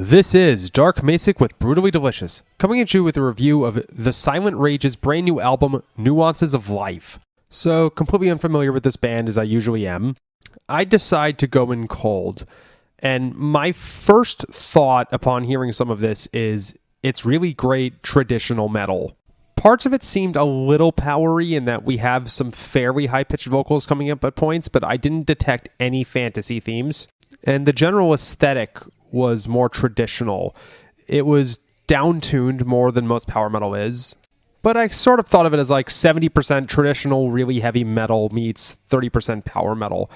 This is Dark Macek with Brutally Delicious, coming at you with a review of The Silent Rage's brand new album, Nuances of Life. So, completely unfamiliar with this band as I usually am, I decide to go in cold. And my first thought upon hearing some of this is, it's really great traditional metal. Parts of it seemed a little powery in that we have some fairly high-pitched vocals coming up at points, but I didn't detect any fantasy themes. And the general aesthetic was more traditional. It was down-tuned more than most power metal is, but I sort of thought of it as like 70% traditional, really heavy metal meets 30% power metal.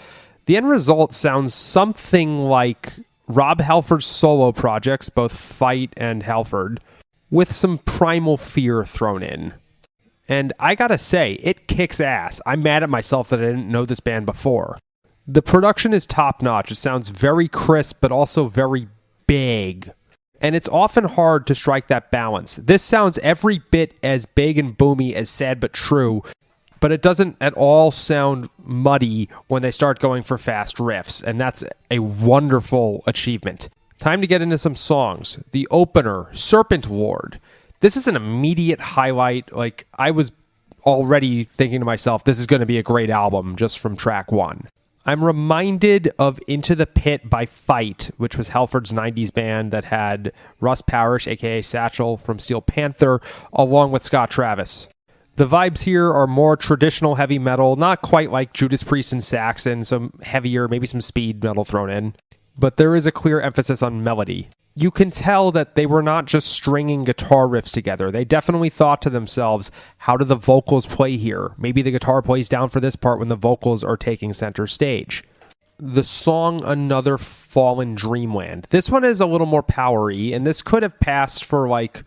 The end result sounds something like Rob Halford's solo projects, both Fight and Halford, with some primal fear thrown in. And I gotta say, it kicks ass. I'm mad at myself that I didn't know this band before. The production is top-notch. It sounds very crisp, but also very big. And it's often hard to strike that balance. This sounds every bit as big and boomy as Sad But True, but it doesn't at all sound muddy when they start going for fast riffs, and that's a wonderful achievement. Time to get into some songs. The opener, Serpent Lord. This is an immediate highlight. Like, I was already thinking to myself, this is going to be a great album just from track one. I'm reminded of Into the Pit by Fight, which was Halford's 90s band that had Russ Parrish, aka Satchel from Steel Panther, along with Scott Travis. The vibes here are more traditional heavy metal, not quite like Judas Priest and Saxon, some heavier, maybe some speed metal thrown in, but there is a clear emphasis on melody. You can tell that they were not just stringing guitar riffs together. They definitely thought to themselves, how do the vocals play here? Maybe the guitar plays down for this part when the vocals are taking center stage. The song Another Fallen Dreamland. This one is a little more powery, and this could have passed for like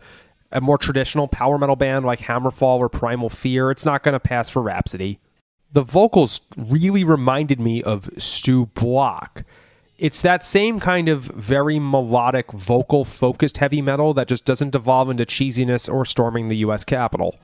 a more traditional power metal band like Hammerfall or Primal Fear. It's not going to pass for Rhapsody. The vocals really reminded me of Stu Block. It's that same kind of very melodic, vocal-focused heavy metal that just doesn't devolve into cheesiness or storming the U.S. Capitol.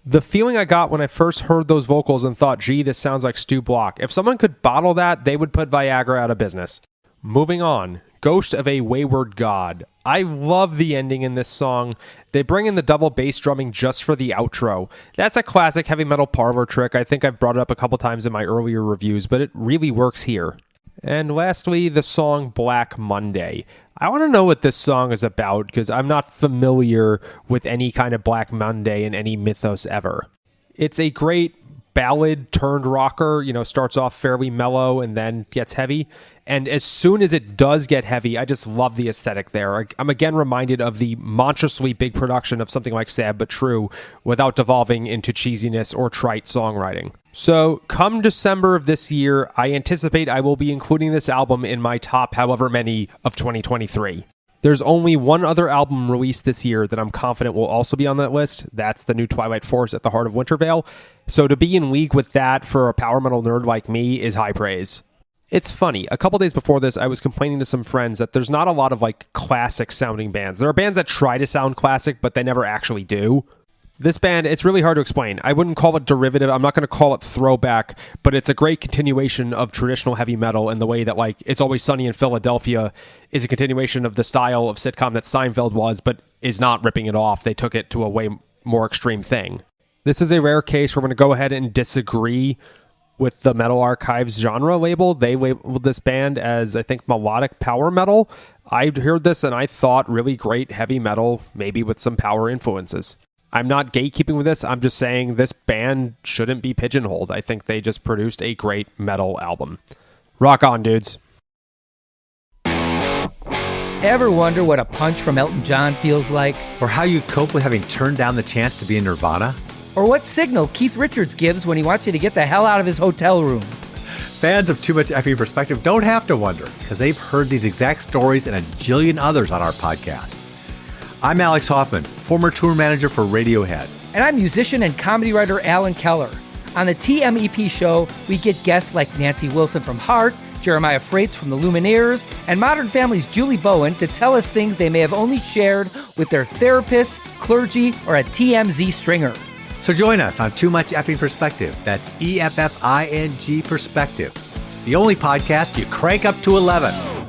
The feeling I got when I first heard those vocals and thought, gee, this sounds like Stu Block. If someone could bottle that, they would put Viagra out of business. Moving on, Ghost of a Wayward God. I love the ending in this song. They bring in the double bass drumming just for the outro. That's a classic heavy metal parlor trick. I think I've brought it up a couple times in my earlier reviews, but it really works here. And lastly, the song Black Monday. I want to know what this song is about because I'm not familiar with any kind of Black Monday in any mythos ever. It's a great ballad turned rocker, starts off fairly mellow and then gets heavy. And as soon as it does get heavy, I just love the aesthetic there. I'm again reminded of the monstrously big production of something like Sad But True without devolving into cheesiness or trite songwriting. So come December of this year, I anticipate I will be including this album in my top however many of 2023. There's only one other album released this year that I'm confident will also be on that list. That's the new Twilight Force at the Heart of Wintervale. So to be in league with that for a power metal nerd like me is high praise. It's funny, a couple days before this, I was complaining to some friends that there's not a lot of like classic sounding bands. There are bands that try to sound classic, but they never actually do. This band, it's really hard to explain. I wouldn't call it derivative. I'm not going to call it throwback, but it's a great continuation of traditional heavy metal in the way that, like, It's Always Sunny in Philadelphia is a continuation of the style of sitcom that Seinfeld was, but is not ripping it off. They took it to a way more extreme thing. This is a rare case where I'm going to go ahead and disagree with the Metal Archives genre label. They labeled this band as, I think, melodic power metal. I heard this and I thought really great heavy metal, maybe with some power influences. I'm not gatekeeping with this. I'm just saying this band shouldn't be pigeonholed. I think they just produced a great metal album. Rock on, dudes. Ever wonder what a punch from Elton John feels like? Or how you'd cope with having turned down the chance to be in Nirvana? Or what signal Keith Richards gives when he wants you to get the hell out of his hotel room? Fans of Too Much Effing Perspective don't have to wonder, because they've heard these exact stories and a jillion others on our podcast. I'm Alex Hoffman, former tour manager for Radiohead. And I'm musician and comedy writer Alan Keller. On the TMEP show, we get guests like Nancy Wilson from Heart, Jeremiah Freites from the Lumineers, and Modern Family's Julie Bowen to tell us things they may have only shared with their therapist, clergy, or a TMZ stringer. So join us on Too Much Effing Perspective. That's EFFING Perspective. The only podcast you crank up to 11.